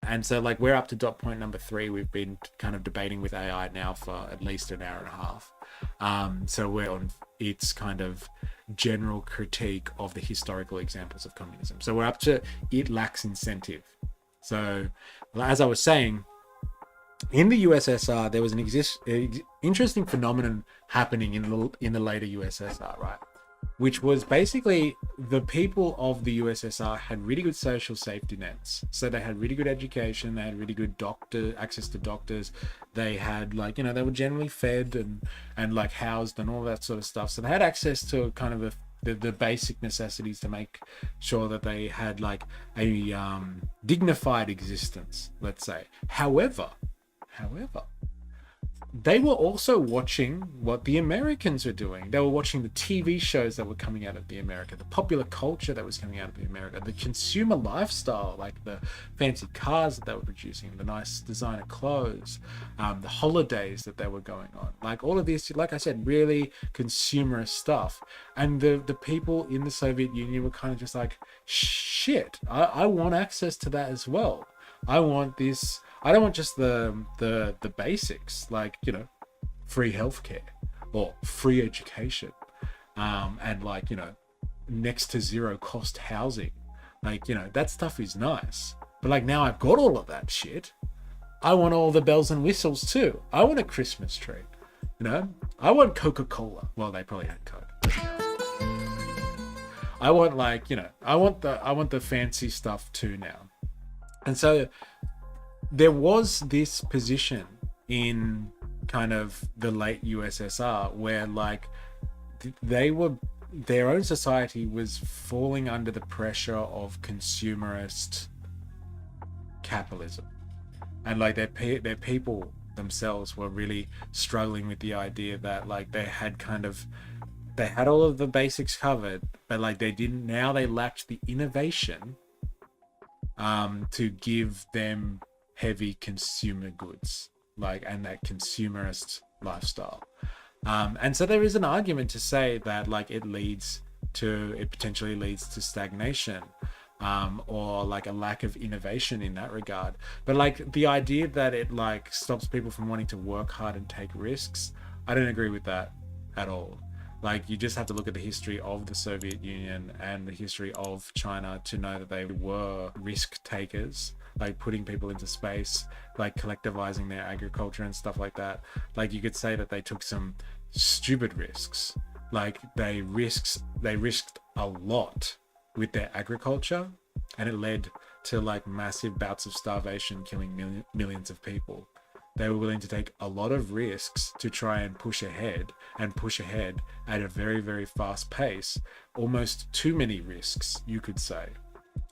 And so like we're up to dot point number 3. We've been kind of debating with AI now for at least an hour and a half. So we're on its kind of general critique of the historical examples of communism. So we're up to it lacks incentive. So as I was saying, in the USSR, there was an interesting phenomenon happening in the later USSR, right? Which was basically the people of the USSR had really good social safety nets. So they had really good education, they had really good access to doctors, they had like, they were generally fed and like housed and all that sort of stuff. So they had access to kind of the basic necessities to make sure that they had like a dignified existence, let's say. However, they were also watching what the Americans were doing. They were watching the TV shows that were coming out of the America, the popular culture that was coming out of the America, the consumer lifestyle, like the fancy cars that they were producing, the nice designer clothes, the holidays that they were going on, like all of this, like I said, really consumerist stuff. And the people in the Soviet Union were kind of just like, shit, I want access to that as well. I want this. I don't want just the basics, like, free healthcare or free education, and like, next to zero cost housing. Like, that stuff is nice. But like now I've got all of that shit. I want all the bells and whistles too. I want a Christmas tree. I want Coca-Cola. Well, they probably had Coke. I want like, I want the fancy stuff too now. And so there was this position in kind of the late USSR where like their own society was falling under the pressure of consumerist capitalism, and like their people themselves were really struggling with the idea that like they had all of the basics covered, but like they lacked the innovation to give them heavy consumer goods, like, and that consumerist lifestyle. And so there is an argument to say that like it potentially leads to stagnation, or like a lack of innovation in that regard. But like the idea that it like stops people from wanting to work hard and take risks, I don't agree with that at all. Like, you just have to look at the history of the Soviet Union and the history of China to know that they were risk takers, like putting people into space, like collectivizing their agriculture and stuff like that. Like, you could say that they took some stupid risks. Like, they risked a lot with their agriculture, and it led to like massive bouts of starvation, killing millions of people. They were willing to take a lot of risks to try and push ahead at a very, very fast pace. Almost too many risks, you could say.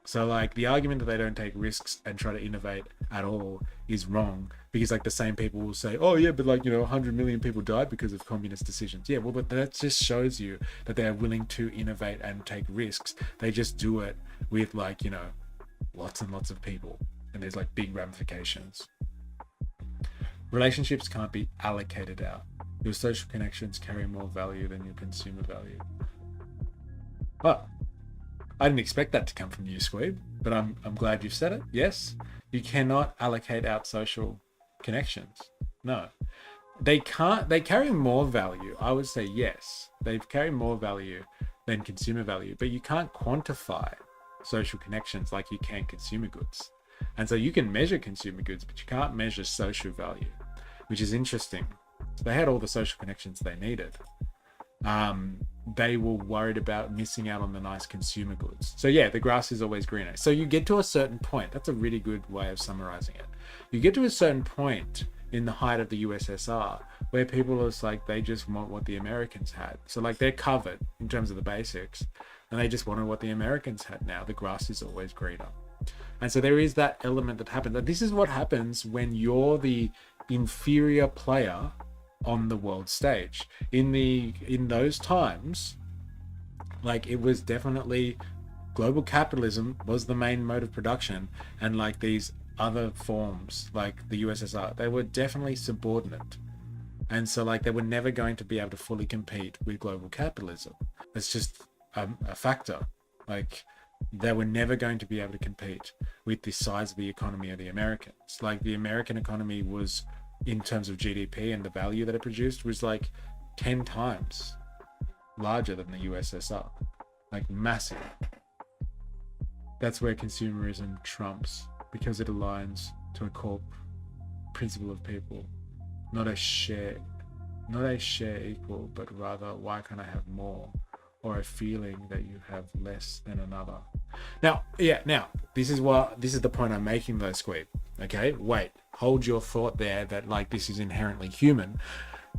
So like the argument that they don't take risks and try to innovate at all is wrong, because like the same people will say, oh yeah, but like, 100 million people died because of communist decisions. Yeah, well, but that just shows you that they are willing to innovate and take risks. They just do it with like, lots and lots of people, and there's like big ramifications. Relationships can't be allocated out. Your social connections carry more value than your consumer value. Well, I didn't expect that to come from you, Squeeb, but I'm glad you've said it. Yes, you cannot allocate out social connections. No. They carry more value. I would say yes. They carry more value than consumer value, but you can't quantify social connections like you can consumer goods. And so you can measure consumer goods, but you can't measure social value, which is interesting. They had all the social connections they needed. They were worried about missing out on the nice consumer goods. So yeah, the grass is always greener. So you get to a certain point. That's a really good way of summarizing it. You get to a certain point in the height of the USSR where people are just like, they just want what the Americans had. So like they're covered in terms of the basics, and they just wanted what the Americans had now. The grass is always greener. And so there is that element that happens. And this is what happens when you're the inferior player on the world stage. In those times, like, it was definitely global capitalism was the main mode of production, and like these other forms like the USSR, they were definitely subordinate. And so like they were never going to be able to fully compete with global capitalism. It's just a factor. Like, they were never going to be able to compete with the size of the economy of the Americans. Like the American economy was, in terms of GDP and the value that it produced, was like 10 times larger than the USSR. Like massive. That's where consumerism trumps, because it aligns to a core principle of people, not a share equal, but rather why can't I have more, or a feeling that you have less than another. Now this is the point I'm making though, Squeeb. Okay, wait, hold your thought there that like this is inherently human.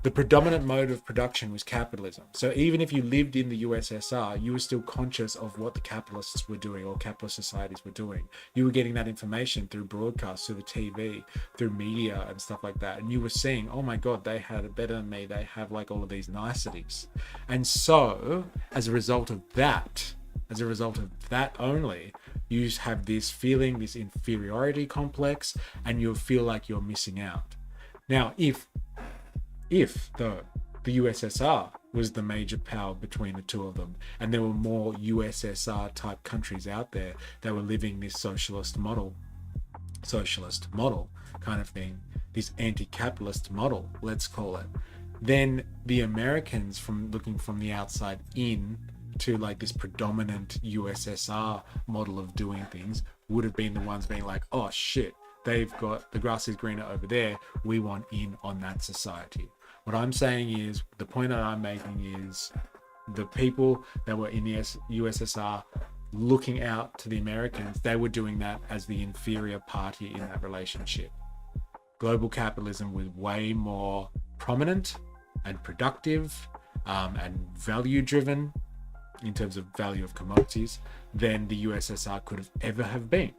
The predominant mode of production was capitalism. So even if you lived in the USSR, you were still conscious of what the capitalists were doing, or capitalist societies were doing. You were getting that information through broadcasts, through the TV, through media and stuff like that. And you were seeing, oh my God, they had it better than me. They have like all of these niceties. And so as a result of that only, you have this feeling, this inferiority complex, and you'll feel like you're missing out. Now, if though the USSR was the major power between the two of them, and there were more USSR type countries out there that were living this socialist model kind of thing, this anti-capitalist model, let's call it, then the Americans, from looking from the outside in to like this predominant USSR model of doing things, would have been the ones being like, oh shit, they've got, the grass is greener over there, we want in on that society. What I'm saying is, the point that I'm making is, the people that were in the USSR looking out to the Americans, they were doing that as the inferior party in that relationship. Global capitalism was way more prominent and productive and value driven in terms of value of commodities than the USSR could have ever have been.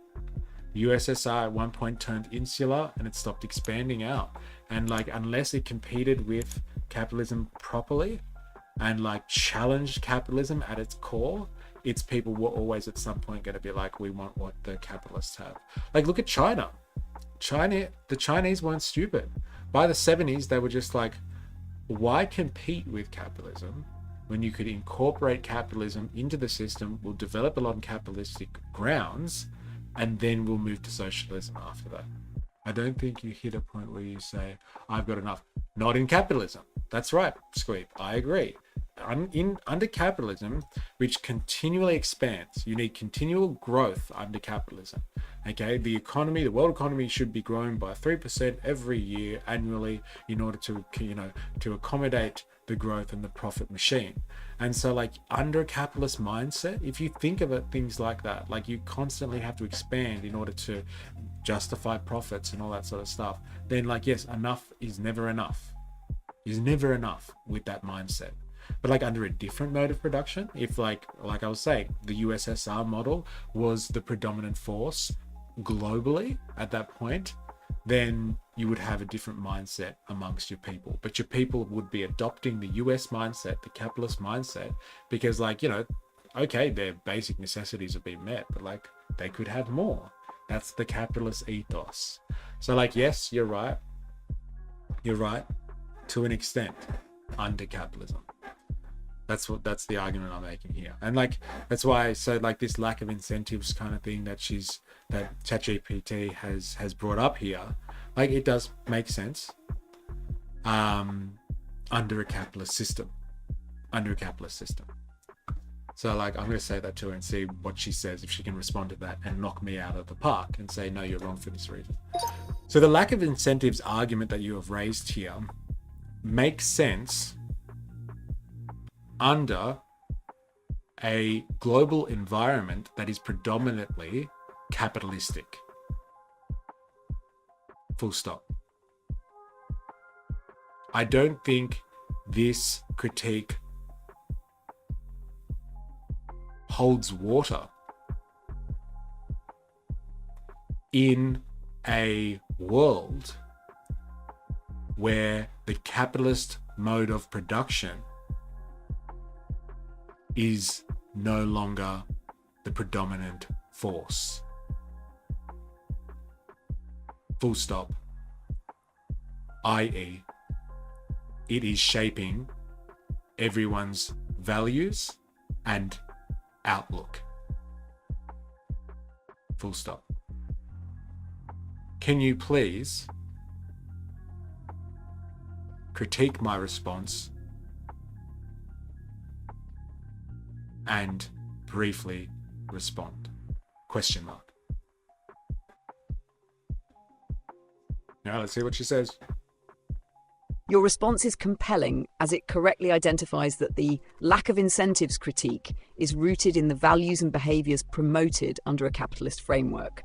The USSR at one point turned insular and it stopped expanding out. And like, unless it competed with capitalism properly and like challenged capitalism at its core, its people were always at some point going to be like, we want what the capitalists have. Like, look at China. The Chinese weren't stupid. By the 70s, they were just like, why compete with capitalism when you could incorporate capitalism into the system? We'll develop it on capitalistic grounds, and then we'll move to socialism after that. I don't think you hit a point where you say, I've got enough. Not in capitalism. That's right, Squeeb. I agree. Under capitalism, which continually expands, you need continual growth under capitalism. Okay, the world economy should be growing by 3% every year annually in order to accommodate the growth and the profit machine. And so like, under a capitalist mindset, if you think of it, things like that, like you constantly have to expand in order to justify profits and all that sort of stuff, then like, yes, enough is never enough with that mindset. But like, under a different mode of production, if like I was saying, the USSR model was the predominant force globally at that point, then you would have a different mindset amongst your people. But your people would be adopting the US mindset, the capitalist mindset, because like, okay, their basic necessities are being met, but like, they could have more. That's the capitalist ethos. So like, yes, you're right to an extent under capitalism. That's the argument I'm making here. And like, that's why, so like, this lack of incentives kind of thing that ChatGPT has brought up here, like, it does make sense under a capitalist system. So like, I'm going to say that to her and see what she says, if she can respond to that and knock me out of the park and say, no, you're wrong for this reason. So the lack of incentives argument that you have raised here makes sense under a global environment that is predominantly capitalistic. Full stop. I don't think this critique holds water in a world where the capitalist mode of production is no longer the predominant force. Full stop. i.e., it is shaping everyone's values and outlook. Full stop. Can you please critique my response and briefly respond? Question mark. Now let's see what she says. Your response is compelling as it correctly identifies that the lack of incentives critique is rooted in the values and behaviours promoted under a capitalist framework.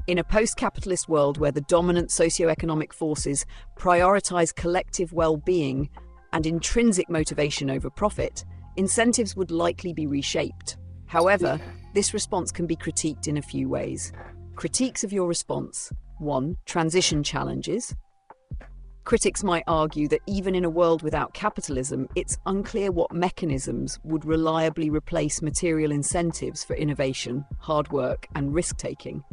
In a post-capitalist world where the dominant socio-economic forces prioritise collective well-being and intrinsic motivation over profit, incentives would likely be reshaped. However, this response can be critiqued in a few ways. Critiques of your response. 1. Transition challenges. Critics might argue that even in a world without capitalism, it's unclear what mechanisms would reliably replace material incentives for innovation, hard work, and risk-taking.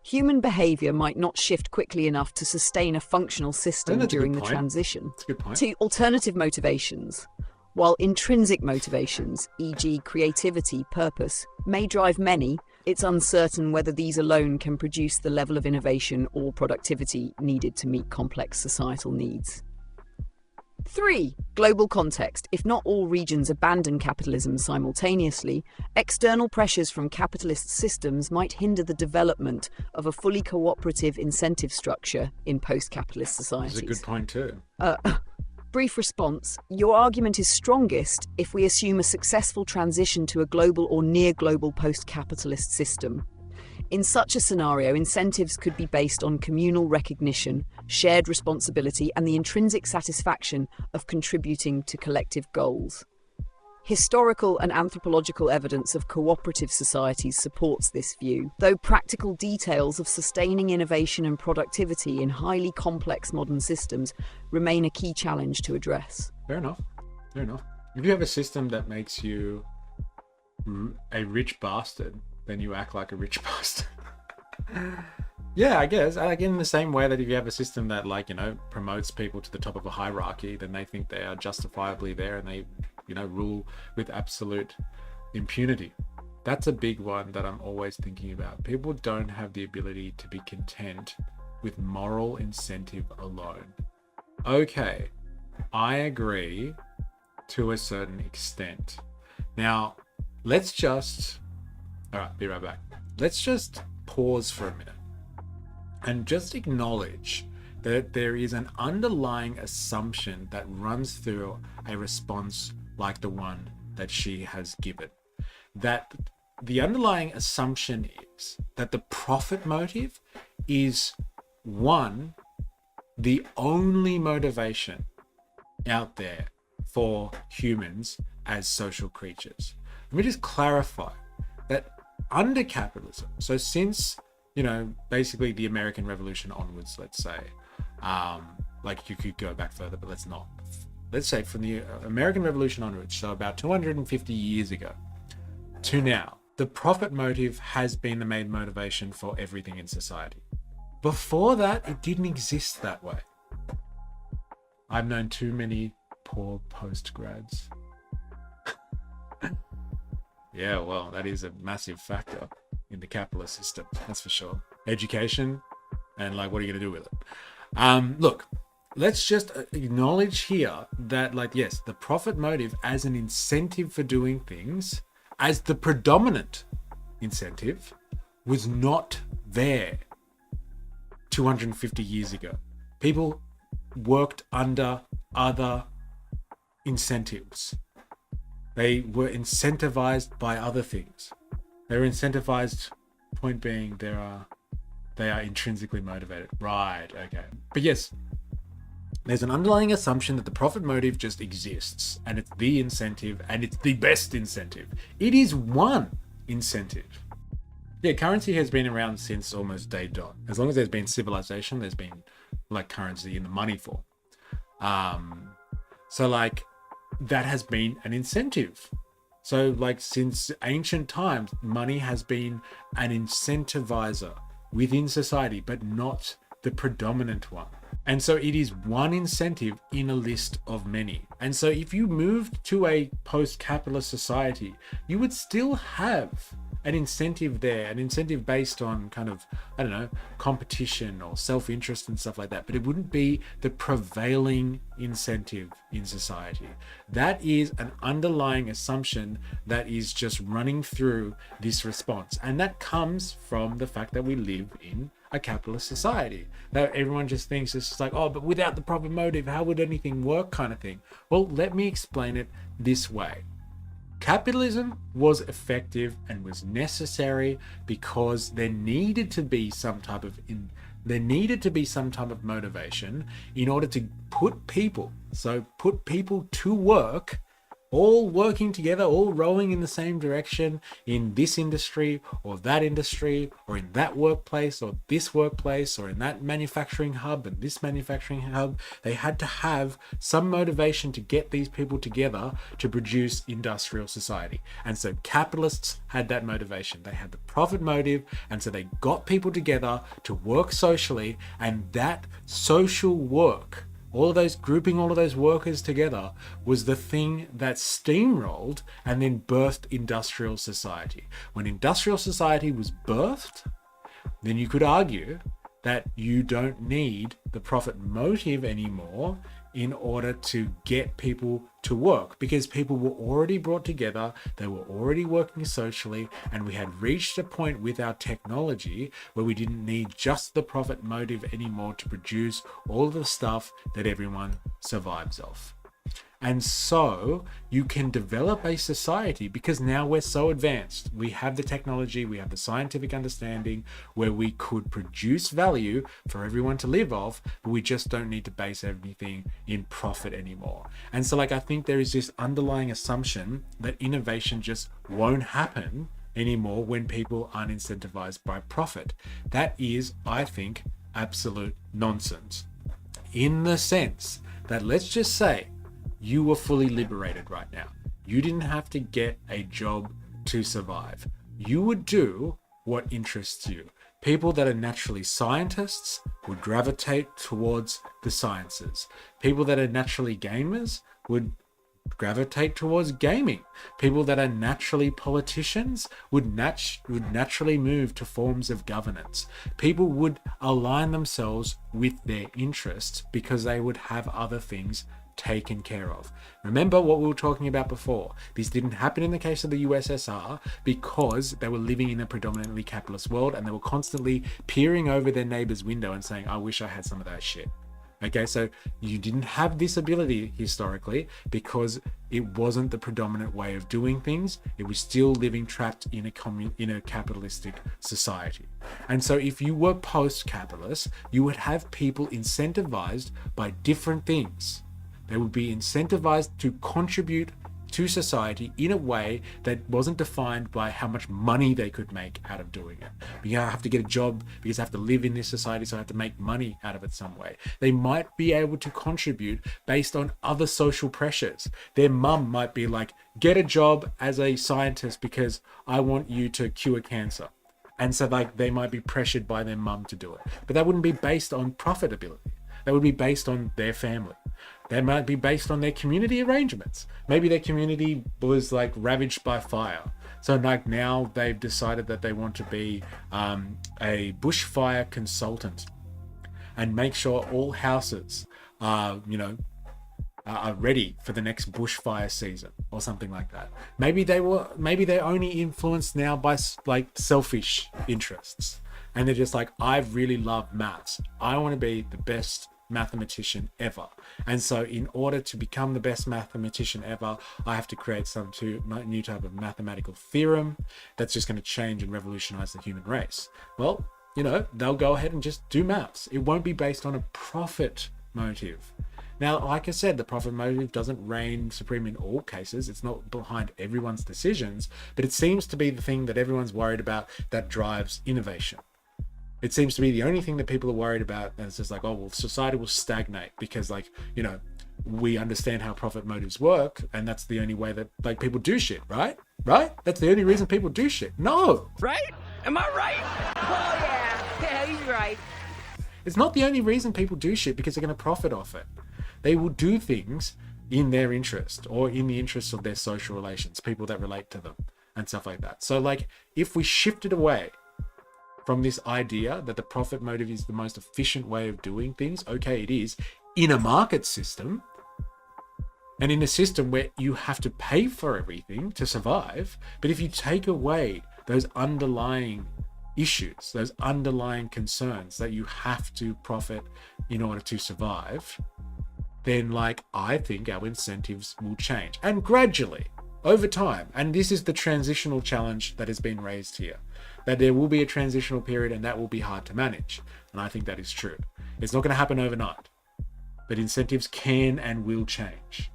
Human behaviour might not shift quickly enough to sustain a functional system during the transition. That's a good point. 2. Alternative motivations. While intrinsic motivations, e.g. creativity, purpose, may drive many, it's uncertain whether these alone can produce the level of innovation or productivity needed to meet complex societal needs. 3. Global context. If not all regions abandon capitalism simultaneously, external pressures from capitalist systems might hinder the development of a fully cooperative incentive structure in post-capitalist societies. That's a good point too. Brief response. Your argument is strongest if we assume a successful transition to a global or near-global post-capitalist system. In such a scenario, incentives could be based on communal recognition, shared responsibility, and the intrinsic satisfaction of contributing to collective goals. Historical and anthropological evidence of cooperative societies supports this view, though practical details of sustaining innovation and productivity in highly complex modern systems remain a key challenge to address. Fair enough. Fair enough. If you have a system that makes you a rich bastard, then you act like a rich bastard. Yeah, I guess. Like in the same way that if you have a system that, like, you know, promotes people to the top of a hierarchy, then they think they are justifiably there and they, you know, rule with absolute impunity. That's a big one that I'm always thinking about. People don't have the ability to be content with moral incentive alone. Okay, I agree to a certain extent. Now, let's just... Alright, be right back. Let's just pause for a minute and just acknowledge that there is an underlying assumption that runs through a response like the one that she has given. That the underlying assumption is that the profit motive is, one, the only motivation out there for humans as social creatures. Let me just clarify that under capitalism, so since, you know, basically the American Revolution onwards, let's say, like you could go back further, but let's not. Let's say from the American Revolution onwards, so about 250 years ago to now, the profit motive has been the main motivation for everything in society. Before that, it didn't exist that way. I've known too many poor post-grads. Yeah, well, that is a massive factor in the capitalist system, that's for sure. Education, and like, what are you going to do with it? Look, let's just acknowledge here that, like, yes, the profit motive as an incentive for doing things, as the predominant incentive, was not there 250 years ago. People worked under other incentives. They were incentivized by other things. They were incentivized, point being, they are intrinsically motivated. Right, okay. But yes, there's an underlying assumption that the profit motive just exists, and it's the incentive, and it's the best incentive. It is one incentive. Yeah, currency has been around since almost day dot. As long as there's been civilization, there's been, like, currency in the money form. So, like, that has been an incentive. So, like, since ancient times, money has been an incentivizer within society, but not the predominant one. And so it is one incentive in a list of many. And so if you moved to a post-capitalist society, you would still have an incentive there, an incentive based on kind of, I don't know, competition or self-interest and stuff like that, but it wouldn't be the prevailing incentive in society. That is an underlying assumption that is just running through this response. And that comes from the fact that we live in a capitalist society. That everyone just thinks it's just like, oh, but without the profit motive, how would anything work, kind of thing. Well, let me explain it this way. Capitalism was effective and was necessary because there needed to be some type of motivation in order to put people to work, all working together, all rowing in the same direction in this industry or that industry, or in that workplace or this workplace, or in that manufacturing hub and this manufacturing hub. They had to have some motivation to get these people together to produce industrial society. And so capitalists had that motivation. They had the profit motive, and so they got people together to work socially, and that social work, grouping all of those workers together, was the thing that steamrolled and then birthed industrial society. When industrial society was birthed, then you could argue that you don't need the profit motive anymore in order to get people to work, because people were already brought together, they were already working socially, and we had reached a point with our technology where we didn't need just the profit motive anymore to produce all of the stuff that everyone survives off. And so you can develop a society, because now we're so advanced. We have the technology, we have the scientific understanding where we could produce value for everyone to live off, but we just don't need to base everything in profit anymore. And so I think there is this underlying assumption that innovation just won't happen anymore when people aren't incentivized by profit. That is, I think, absolute nonsense. In the sense that, let's just say, you were fully liberated right now. You didn't have to get a job to survive. You would do what interests you. People that are naturally scientists would gravitate towards the sciences. People that are naturally gamers would gravitate towards gaming. People that are naturally politicians would naturally move to forms of governance. People would align themselves with their interests because they would have other things taken care of. Remember what we were talking about before. This didn't happen in the case of the USSR because they were living in a predominantly capitalist world, and they were constantly peering over their neighbor's window and saying, I wish I had some of that shit. Okay, so you didn't have this ability historically because it wasn't the predominant way of doing things. It was still living trapped in a capitalistic society. And so if you were post-capitalist, you would have people incentivized by different things. They would be incentivized to contribute to society in a way that wasn't defined by how much money they could make out of doing it. You have to get a job because I have to live in this society, so I have to make money out of it some way. They might be able to contribute based on other social pressures. Their mum might be like, get a job as a scientist because I want you to cure cancer. And so they might be pressured by their mum to do it. But that wouldn't be based on profitability. That would be based on their family. That might be based on their community arrangements. Maybe their community was ravaged by fire. So now they've decided that they want to be a bushfire consultant and make sure all houses are ready for the next bushfire season or something like that. Maybe they're only influenced now by selfish interests. And they're just I really love maths. I want to be the best mathematician ever. And so in order to become the best mathematician ever, I have to create some new type of mathematical theorem that's just going to change and revolutionize the human race. Well, they'll go ahead and just do maths. It won't be based on a profit motive. Now, like I said, the profit motive doesn't reign supreme in all cases. It's not behind everyone's decisions, but it seems to be the thing that everyone's worried about that drives innovation. It seems to be the only thing that people are worried about. And it's just society will stagnate because we understand how profit motives work. And that's the only way that people do shit, right? Right? That's the only reason people do shit. No. Right? Am I right? Oh, yeah. Yeah, he's right. It's not the only reason people do shit because they're going to profit off it. They will do things in their interest or in the interest of their social relations, people that relate to them. and stuff like that. So like if we shifted away from this idea that the profit motive is the most efficient way of doing things, okay, it is in a market system and in a system where you have to pay for everything to survive. But if you take away those underlying issues, those underlying concerns that you have to profit in order to survive, then like I think our incentives will change, and gradually over time. And this is the transitional challenge that has been raised here, that there will be a transitional period and that will be hard to manage. And I think that is true. It's not going to happen overnight, but incentives can and will change.